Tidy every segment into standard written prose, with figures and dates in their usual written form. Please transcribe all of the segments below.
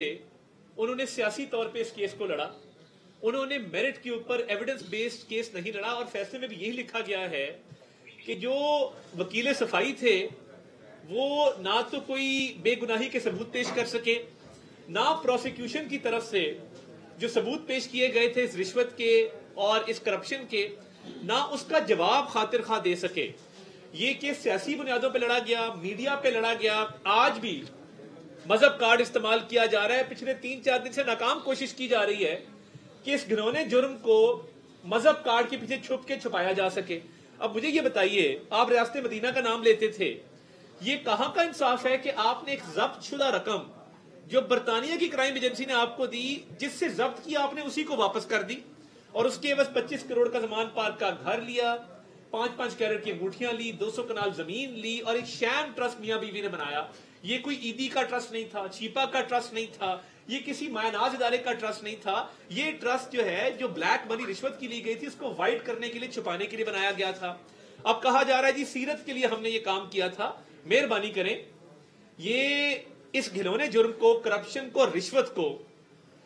उन्होंने सियासी तौर पे इस केस को लड़ा, उन्होंने मेरिट के ऊपर एविडेंस बेस्ड केस नहीं लड़ा और फैसले में भी यही लिखा गया है कि जो वकील सफाई थे वो ना तो कोई बेगुनाही के सबूत पेश कर सके, ना प्रोसिक्यूशन की तरफ से जो सबूत पेश किए गए थे इस रिश्वत के और इस करप्शन के, ना उसका जवाब खातिर खा दे सके। ये केस सियासी बुनियादों पे लड़ा गया, मीडिया पे लड़ा गया। आज भी मजहब कार्ड इस्तेमाल किया जा रहा है। पिछले 3-4 दिन से नाकाम कोशिश की जा रही है कि इस घिनौने जुर्म को मजहब कार्ड के पीछे छुप के छुपाया जा सके। अब मुझे ये बताइए, आप रियासत मदीना का नाम लेते थे, ये कहां का इंसाफ है कि आपने एक जब्त शुदा रकम जो बरतानिया की क्राइम एजेंसी ने आपको दी, जिससे जब्त किया आपने, उसी को वापस कर दी और उसके बस 25 करोड़ का जमान पार्क का घर लिया, 5-5 कैरेट की अंगूठियां ली, 200 कनाल जमीन ली और एक शैम ट्रस्ट मियां बीवी ने बनाया। ये कोई ईदी का ट्रस्ट नहीं था, छीपा का ट्रस्ट नहीं था, ये किसी मायनाज इदारे का ट्रस्ट नहीं था। ये ट्रस्ट जो है, जो ब्लैक मनी रिश्वत की ली गई थी, उसको वाइट करने के लिए, छुपाने के लिए बनाया गया था। अब कहा जा रहा है जी सीरत के लिए हमने ये काम किया था। मेहरबानी करें, ये इस घिनौने जुर्म को, करप्शन को, रिश्वत को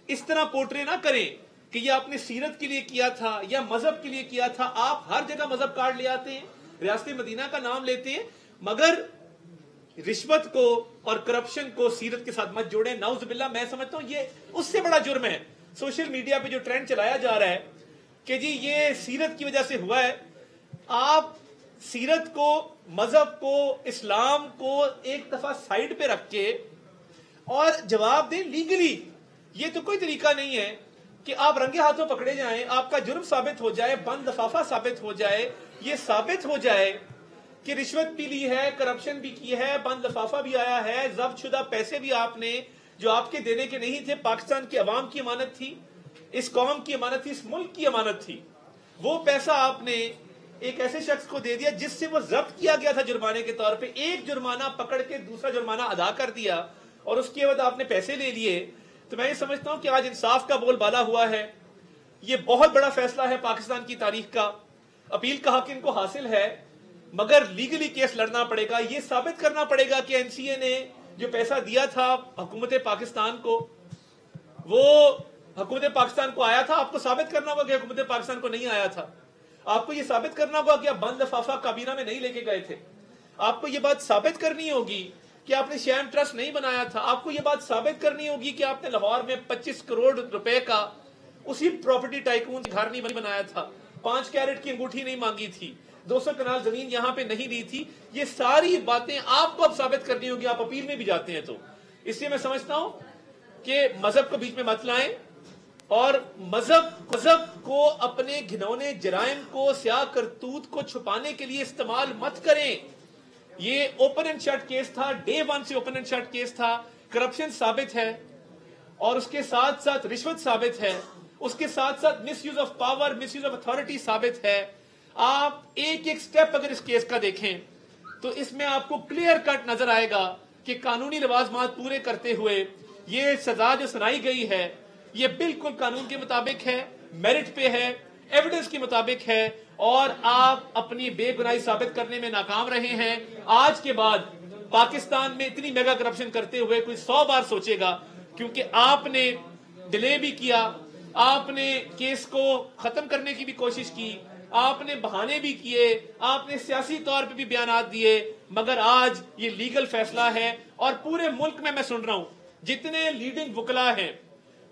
इस तरह पोर्ट्रे ना करें कि ये आपने सीरत के लिए किया था या मजहब के लिए किया था। आप हर जगह मजहब कार्ड ले आते हैं, रियासत मदीना का नाम लेते हैं, मगर रिश्वत को और करप्शन को सीरत के साथ मत जोड़ें। नाउजुबिल्लाह, मैं समझता हूं ये उससे बड़ा जुर्म है। सोशल मीडिया पे जो ट्रेंड चलाया जा रहा है कि जी ये सीरत की वजह से हुआ है, आप सीरत को, मजहब को, इस्लाम को एक दफा साइड पे रख के और जवाब दें लीगली। ये तो कोई तरीका नहीं है कि आप रंगे हाथों पकड़े जाएं, आपका जुर्म साबित हो जाए, बंद लफाफा साबित हो जाए, ये साबित हो जाए कि रिश्वत भी ली है, करप्शन भी की है, बंद लफाफा भी आया है, जब्त शुदा पैसे भी आपने जो आपके देने के नहीं थे, पाकिस्तान की अवाम की अमानत थी, इस कौम की अमानत थी, इस मुल्क की अमानत थी, वो पैसा आपने एक ऐसे शख्स को दे दिया जिससे वो जब्त किया गया था जुर्माने के तौर पे। एक जुर्माना पकड़ के दूसरा जुर्माना अदा कर दिया और उसके बाद आपने पैसे ले लिए। तो मैं ये समझता हूं कि आज इंसाफ का बोलबाला हुआ है। ये बहुत बड़ा फैसला है पाकिस्तान की तारीख का। अपील का हक इनको हासिल है, मगर लीगली केस लड़ना पड़ेगा। ये साबित करना पड़ेगा कि एनसीए ने जो पैसा दिया था हुकूमत पाकिस्तान को, वो हुकूमत पाकिस्तान को आया था। आपको साबित करना होगा कि हुकूमत पाकिस्तान को नहीं आया था। आपको ये साबित करना होगा कि आप बंद लफाफा काबीना में नहीं लेके गए थे। आपको ये बात साबित करनी होगी कि आपने शैम ट्रस्ट नहीं बनाया था। आपको ये बात साबित करनी होगी कि आपने लाहौर में 25 करोड़ रुपए का उसी प्रॉपर्टी टाइकून घर नहीं बनाया था, 5 कैरेट की अंगूठी नहीं मांगी थी, 200 कनाल जमीन यहां पे नहीं दी थी। ये सारी बातें आपको अब साबित करनी होगी। आप अपील में भी जाते हैं तो इसलिए मैं समझता हूं कि मजहब को बीच में मत लाएं और मजहब को अपने घिनौने जराइम को, स्याह करतूत को छुपाने के लिए इस्तेमाल मत करें। ये ओपन एंड शट केस था, डे 1 से ओपन एंड शट केस था। करप्शन साबित है और उसके साथ साथ रिश्वत साबित है, उसके साथ साथ misuse of power, misuse of authority साबित है। आप एक एक स्टेप अगर इस केस का देखें तो इसमें आपको क्लियर कट नजर आएगा कि कानूनी लवाजमात पूरे करते हुए ये सजा जो सुनाई गई है ये बिल्कुल कानून के मुताबिक है, मेरिट पे है, एविडेंस के मुताबिक है और आप अपनी बेगुनाही साबित करने में नाकाम रहे हैं। आज के बाद पाकिस्तान में इतनी मेगा करप्शन करते हुए कोई 100 बार सोचेगा, क्योंकि आपने डिले भी किया, आपने केस को खत्म करने की भी कोशिश की, आपने बहाने भी किए, आपने सियासी तौर पे भी बयानात दिए, मगर आज ये लीगल फैसला है और पूरे मुल्क में मैं सुन रहा हूं जितने लीडिंग वकला हैं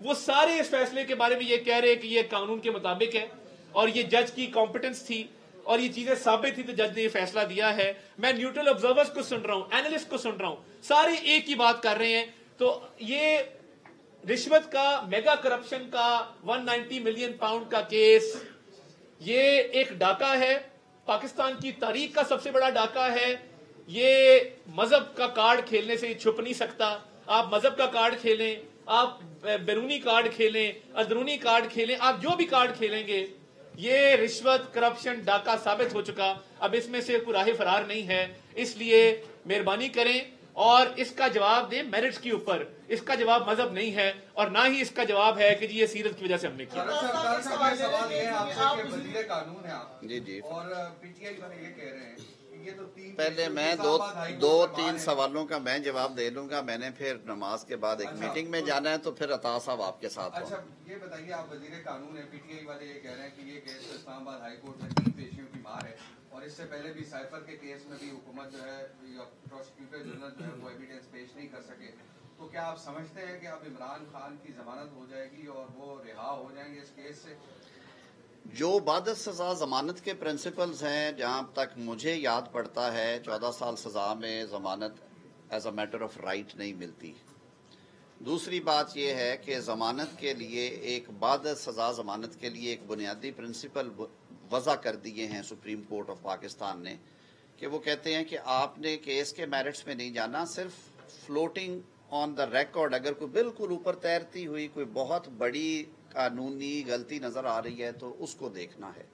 वो सारे इस फैसले के बारे में ये कह रहे हैं कि ये कानून के मुताबिक है और ये जज की कॉम्पिटेंस थी और ये चीजें साबित थी तो जज ने ये फैसला दिया है। मैं न्यूट्रल ऑब्जर्वर्स को सुन रहा हूं, एनालिस्ट को सुन रहा हूं, सारे एक ही बात कर रहे हैं। तो ये रिश्वत का, मेगा करप्शन का 190 मिलियन पाउंड का केस, ये एक डाका है, पाकिस्तान की तारीख का सबसे बड़ा डाका है। ये मजहब का कार्ड खेलने से छुप नहीं सकता। आप मजहब का कार्ड खेलें, आप बैरूनी कार्ड खेलें, अंदरूनी कार्ड खेलें, आप जो भी कार्ड खेलेंगे, ये रिश्वत, करप्शन, डाका साबित हो चुका। अब इसमें से कोई राह फरार नहीं है। इसलिए मेहरबानी करें और इसका जवाब दें मेरिट्स के ऊपर। इसका जवाब मजहब नहीं है और ना ही इसका जवाब है कि जी ये सीरत की वजह से हमने किया। सवाल ये है आपसे कि वज़ीर कानून है आप, जी और पीटीआई वाले ये कह रहे हैं कि पहले मैं दो तीन सवालों का मैं जवाब दे लूंगा, मैंने फिर नमाज के बाद एक मीटिंग में जाना है, तो फिर अता साहब आपके साथ। अच्छा ये बताइए, आप वजीर कानून है, पीटीआई वाले ये कह रहे हैं कि ये केस तो इस्लामाबाद हाई कोर्ट में 3 पेशियों की मार है, और इससे पहले भी साइफर के केस में भी हुकूमत जो है या प्रोसिक्यूटर जनरल जो है वो एविडेंस पेश नहीं कर सके। तो क्या आप समझते हैं कि अब इमरान खान की जमानत हो जाएगी और वो रिहा हो जाएंगे इस केस से? जो बाद सज़ा ज़मानत के प्रिंसिपल्स हैं, जहाँ तक मुझे याद पड़ता है 14 साल सज़ा में ज़मानत as a matter of right नहीं मिलती। दूसरी बात यह है कि ज़मानत के लिए एक बाद सज़ा ज़मानत के लिए एक बुनियादी प्रिंसिपल वज़ा कर दिए हैं सुप्रीम कोर्ट ऑफ पाकिस्तान ने, कि वो कहते हैं कि आपने केस के मेरिट्स में नहीं जाना, सिर्फ फ्लोटिंग ऑन द रिकॉर्ड अगर कोई बिल्कुल ऊपर तैरती हुई कोई बहुत बड़ी कानूनी गलती नजर आ रही है तो उसको देखना है,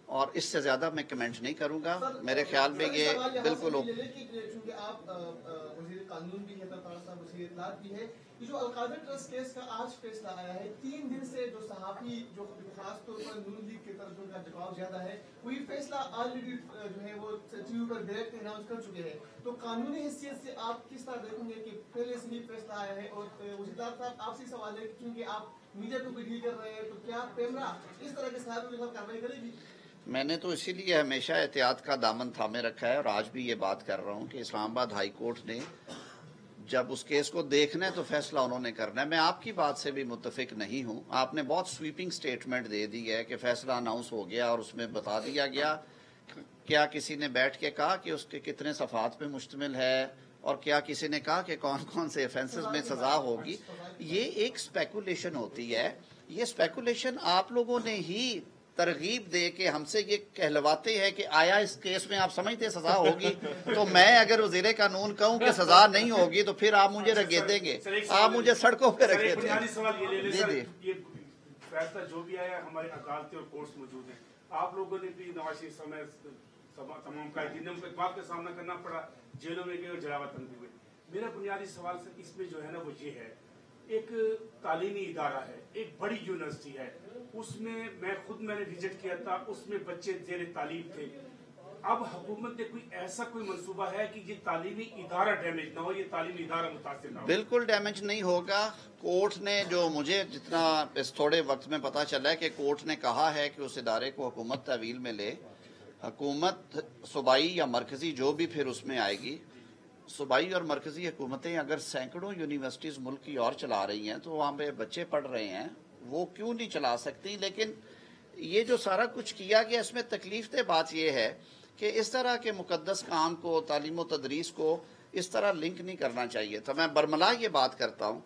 और इससे ज्यादा मैं कमेंट नहीं करूंगा। मेरे ख्याल में ये बिल्कुल चूंकि आप वज़ीर कानून भी है, वज़ीर इत्तलात भी है, ये जो अलकादर ट्रस्ट केस का आज फैसला आया है, 3 दिन से जो सहाफ़ी जो खास तौर पर नून लीग की तरफ उनका झुकाव ज्यादा है, वो ये फैसला ऑलरेडी जो है वो टीवी पर डायरेक्ट अनाउंस कर चुके हैं, तो कानूनी हैसियत से आप किस तरह देखेंगे कि पहले से ही फैसला आया है? और वज़ीर साहब आपसे सवाल है, क्योंकि आप मीडिया को भी डील कर रहे हैं, तो क्या पैमरा इस तरह के साहब के साथ कार्रवाई करेगी? मैंने तो इसीलिए हमेशा एहतियात का दामन थामे रखा है, और आज भी ये बात कर रहा हूँ कि इस्लामाबाद हाई कोर्ट ने जब उस केस को देखना है तो फैसला उन्होंने करना है। मैं आपकी बात से भी मुत्तफिक नहीं हूँ। आपने बहुत स्वीपिंग स्टेटमेंट दे दी है कि फैसला अनाउंस हो गया और उसमें बता दिया गया। क्या किसी ने बैठ के कहा कि उसके कितने सफ़ात पे मुश्तमिल है, और क्या किसी ने कहा कि कौन कौन से ऑफेंसेस में सजा होगी? ये एक स्पेकुलेशन होती है। ये स्पेकुलेशन आप लोगों ने ही तरगीब दे के हमसे ये कहलवाते हैं कि आया इस केस में आप समझते सजा होगी, तो मैं अगर वज़ीर कानून कहूं कि सजा नहीं होगी तो फिर आप मुझे रगेदेंगे, आप मुझे सड़कों पे रगेदेंगे। ये फैसला जो भी आया, हमारे अदालतें और कोर्ट्स मौजूद हैं, आप लोगों ने भी नवाज शरीफ समय तमाम कायदीनों के बात का सामना करना पड़ा, जेलों में गए और जलावतन भी हुए। मेरा बुनियादी सवाल सर इसमें जो है ना वो ये है, एक तालीमी इदारा है, एक बड़ी यूनिवर्सिटी है, उसमें मैंने विजिट किया था, उसमें बच्चे जेर तालीम थे। अब हुकूमत ने कोई ऐसा कोई मंसूबा है कि ये तालीमी इदारा डैमेज ना हो, ये तालीमी इदारा मुतासिर ना हो? बिल्कुल डैमेज नहीं होगा। कोर्ट ने, जो मुझे जितना इस थोड़े वक्त में पता चला है कि कोर्ट ने कहा है कि उस इदारे को हुकूमत तहवील में ले, हुकूमत सूबाई या मरकजी जो भी फिर उसमें आएगी, सूबाई और मरकजी हुकूमतें अगर सैकड़ों यूनिवर्सिटीज़ मुल्क की और चला रही हैं तो वहाँ पे बच्चे पढ़ रहे हैं, वो क्यों नहीं चला सकती? लेकिन ये जो सारा कुछ किया गया, इसमें तकलीफ दे बात यह है कि इस तरह के मुकद्दस काम को, तालीम व तदरीस को इस तरह लिंक नहीं करना चाहिए था। मैं बरमला ये बात करता हूँ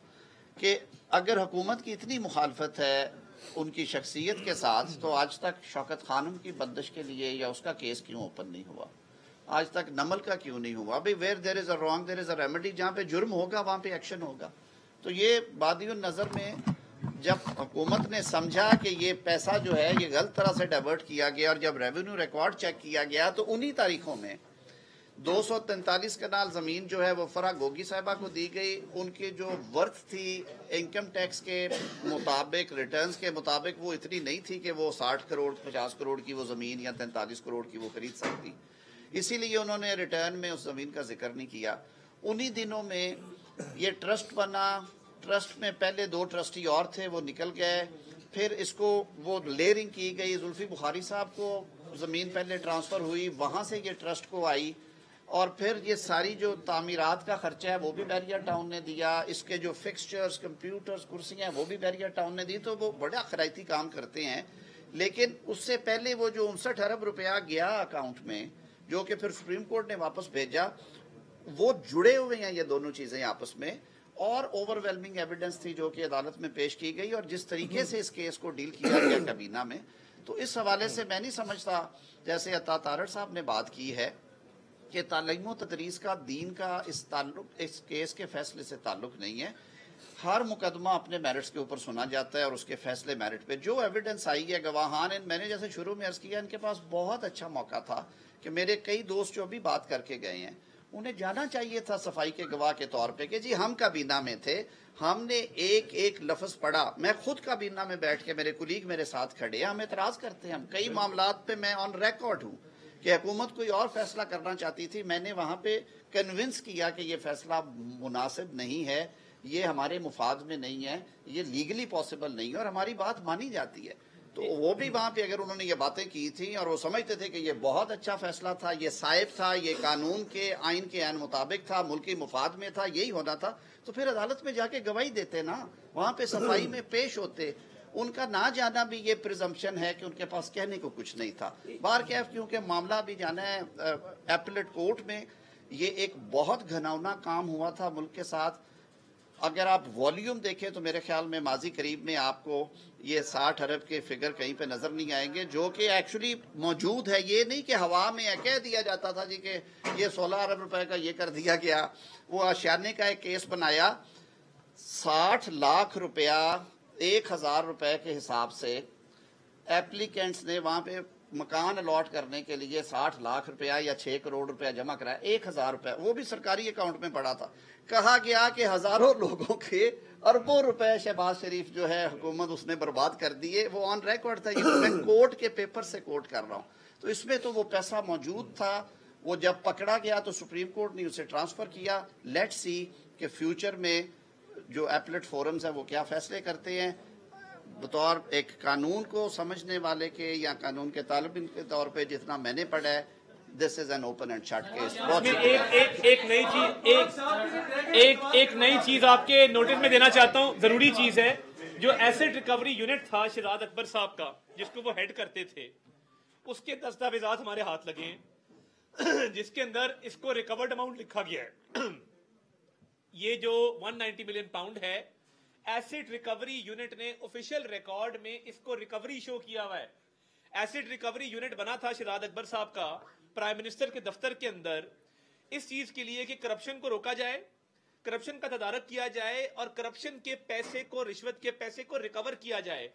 कि अगर हुकूमत की इतनी मुखालफत है उनकी शख्सियत के साथ, तो आज तक शौकत खानम की बंदिश के लिए या उसका केस क्यों ओपन नहीं हुआ? आज तक नमल का क्यों नहीं हुआ? भाई where there is a wrong there is a remedy. जहाँ पे जुर्म होगा वहाँ पे एक्शन होगा। तो ये बादियों नज़र में जब हुकूमत ने समझा कि ये पैसा जो है ये गलत तरह से डाइवर्ट किया गया, और जब रेवेन्यू रिकॉर्ड चेक किया गया तो उन्हीं तारीखों में 243 कनाल ज़मीन जो है वो फरा गोगी साहिबा को दी गई। उनकी जो वर्थ थी इनकम टैक्स के मुताबिक, रिटर्न्स के मुताबिक, वो इतनी नहीं थी कि वो 60 करोड़ 50 करोड़ की वो ज़मीन या 43 करोड़ की वो खरीद सकती। इसीलिए उन्होंने रिटर्न में उस ज़मीन का जिक्र नहीं किया। उन्हीं दिनों में ये ट्रस्ट बना। ट्रस्ट में पहले 2 ट्रस्टी और थे, वो निकल गए। फिर इसको वो लेयरिंग की गई। जुल्फी बुखारी साहब को ज़मीन पहले ट्रांसफ़र हुई, वहाँ से ये ट्रस्ट को आई, और फिर ये सारी जो तामीरात का खर्चा है वो भी बैरियर टाउन ने दिया। इसके जो फिक्सचर्स, कंप्यूटर्स, कुर्सियाँ, वो भी बैरियर टाउन ने दी। तो वो बड़ा खराइती काम करते हैं। लेकिन उससे पहले वो जो 59 अरब रुपया गया अकाउंट में, जो कि फिर सुप्रीम कोर्ट ने वापस भेजा, वो जुड़े हुए हैं ये दोनों चीज़ें आपस में। और ओवरवेलमिंग एविडेंस थी जो कि अदालत में पेश की गई, और जिस तरीके से इस केस को डील किया गया कबीना में, तो इस हवाले से मैं नहीं समझता, जैसे अता तारड़ साहब ने बात की है कि तालीम व तदरीस का दीन का इस केस के फैसले से ताल्लुक नहीं है। हर मुकदमा अपने मेरिट्स के ऊपर सुना जाता है और उसके फैसले मेरिट पे। जो एविडेंस आई है, गवाहान, मैंने जैसे शुरू में अर्ज किया, इनके पास बहुत अच्छा मौका था कि मेरे कई दोस्त जो अभी बात करके गए हैं, उन्हें जाना चाहिए था सफाई के गवाह के तौर पे कि जी हम काबीना में थे, हमने एक एक लफ्ज पढ़ा। मैं खुद काबीना में बैठ के, मेरे कुलीग मेरे साथ खड़े हैं, हम एतराज करते हैं, हम कई मामलात पे मैं ऑन रिकॉर्ड हूँ کہ حکومت کوئی اور فیصلہ کرنا چاہتی تھی. میں نے وہاں پہ کنونس کیا کہ یہ فیصلہ مناسب نہیں ہے, یہ ہمارے مفاد میں نہیں ہے, یہ لیگلی پاسبل نہیں ہے اور ہماری بات مانی جاتی ہے. تو وہ بھی وہاں پہ اگر انہوں نے یہ باتیں کی تھیں اور وہ سمجھتے تھے کہ یہ بہت اچھا فیصلہ تھا, یہ صائب تھا, یہ قانون کے آئین کے عین مطابق تھا, ملکی مفاد میں تھا, یہی ہونا تھا, تو پھر عدالت میں جا کے گواہی دیتے نا, وہاں پہ صفائی میں پیش ہوتے. ان کا نہ جانا بھی یہ پریزمپشن ہے کہ ان کے پاس کہنے کو کچھ نہیں تھا. بہرکیف کیونکہ معاملہ بھی جانا ہے ایپلیٹ کورٹ میں, یہ ایک بہت گھناؤنا کام ہوا تھا ملک کے ساتھ. اگر آپ والیوم دیکھیں تو میرے خیال میں ماضی قریب میں آپ کو یہ 60 ارب کے فگر کہیں پہ نظر نہیں آئیں گے, جو کہ ایکچولی موجود ہے. یہ نہیں کہ ہوا میں کہہ دیا جاتا تھا جی کہ یہ 16 ارب روپے کا یہ کر دیا گیا. وہ آشیانے کا ایک کیس بنایا, 60 لاکھ روپیہ 1000 روپے کے حساب سے ایپلیکینٹس نے وہاں پہ مکان الاٹ کرنے کے لیے 60 لاکھ روپیہ یا 6 کروڑ روپیہ جمع کرایا. 1000 روپے وہ بھی سرکاری اکاؤنٹ میں پڑا تھا. کہا گیا کہ ہزاروں لوگوں کے اربوں روپے شہباز شریف جو ہے حکومت اس نے برباد کر دیے. وہ آن ریکارڈ تھا, یہ میں کورٹ کے پیپر سے کوٹ کر رہا ہوں. تو اس میں تو وہ پیسہ موجود تھا. وہ جب پکڑا گیا تو سپریم کورٹ نے اسے ٹرانسفر کیا. لیٹ سی کہ فیوچر میں جو ایپلیٹ فورمز ہیں وہ کیا فیصلے کرتے ہیں. بطور ایک قانون کو سمجھنے والے کے یا قانون کے طالب علم کے طور پہ جتنا میں نے پڑھا ہے, this is an open and shut case. ایک نئی چیز آپ کے نوٹس میں دینا چاہتا ہوں, ضروری چیز ہے. جو ایسٹ ریکوری یونٹ تھا شہزاد اکبر صاحب کا, جس کو وہ ہیڈ کرتے تھے, اس کے دستاویزات ہمارے ہاتھ لگے ہیں, جس کے اندر اس کو ریکورڈ اماؤنٹ لکھا گیا ہے. یہ جو 190 ملین پاؤنڈ ہے, ایسٹ ریکوری یونٹ نے آفیشیل ریکارڈ میں اس کو ریکوری شو کیا ہوا ہے. ایسٹ ریکوری یونٹ بنا تھا شہزاد اکبر صاحب کا پرائم منسٹر کے دفتر کے اندر, اس چیز کے لیے کہ کرپشن کو روکا جائے, کرپشن کا تدارک کیا جائے اور کرپشن کے پیسے کو, رشوت کے پیسے کو ریکور کیا جائے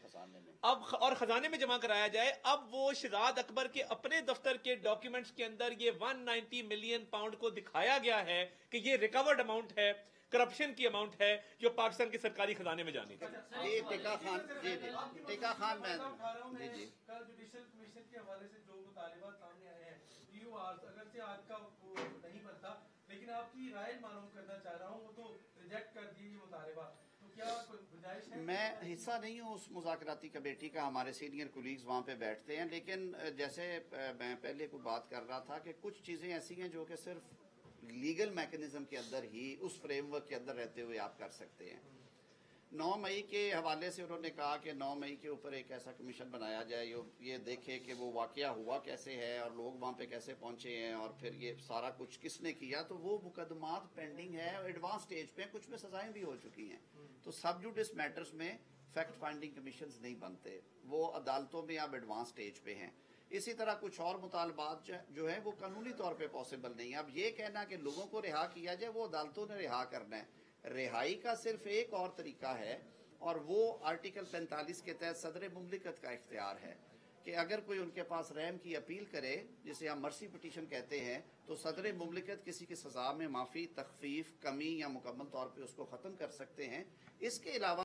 اب اور خزانے میں جمع کرایا جائے. اب وہ شہزاد اکبر کے اپنے دفتر کے ڈاکیومنٹس کے اندر یہ 190 ملین پاؤنڈ کو دکھایا گیا ہے کہ یہ ریکورڈ اماؤنٹ ہے, کرپشن کی اماؤنٹ ہے جو پاکستان کے سرکاری خزانے میں جانی تھی. یہ ٹیکا خان میں کل جوڈیشل کمیشن کے حوالے سے جو مطالبات سامنے آئے ہیں, اگرچہ آج کا نہیں بنتا, لیکن آپ کی رائے معلوم کرنا چاہ رہا ہوں. وہ تو ریجیکٹ کر دیے مطالبات, تو کیا کوئی گنجائش ہے؟ میں حصہ نہیں ہوں اس مذاکراتی کمیٹی کا, ہمارے سینئر کولیگز وہاں پہ بیٹھتے ہیں. لیکن جیسے میں پہلے کو بات کر رہا تھا کہ کچھ چیزیں ایسی ہیں جو کہ صرف لیگل میکنزم کے اندر ہی, اس فریم ورک کے اندر رہتے ہوئے آپ کر سکتے ہیں. 9 مئی کے حوالے سے انہوں نے کہا کہ 9 مئی کے اوپر ایک ایسا کمیشن بنایا جائے, یہ دیکھے کہ وہ واقعہ ہوا کیسے ہے اور لوگ وہاں پہ کیسے پہنچے ہیں اور پھر یہ سارا کچھ کس نے کیا. تو وہ مقدمات پینڈنگ ہے, ایڈوانس سٹیج پہ, کچھ میں سزائیں بھی ہو چکی ہیں. تو سب جوڈس میٹرز میں فیکٹ فائنڈنگ کمیشنز نہیں بنتے, وہ عدالتوں میں اب ایڈوانس سٹیج پہ ہیں. اسی طرح کچھ اور مطالبات جو ہیں وہ قانونی طور پہ پاسبل نہیں ہے. اب یہ کہنا کہ لوگوں کو رہا کیا جائے, وہ عدالتوں نے رہا کرنا ہے. رہائی کا صرف ایک اور طریقہ ہے, اور وہ آرٹیکل 45 کے تحت صدر مملکت کا اختیار ہے کہ اگر کوئی ان کے پاس رحم کی اپیل کرے, جسے ہم مرسی پٹیشن کہتے ہیں, تو صدر مملکت کسی کی سزا میں معافی, تخفیف, کمی یا مکمل طور پہ اس کو ختم کر سکتے ہیں. اس کے علاوہ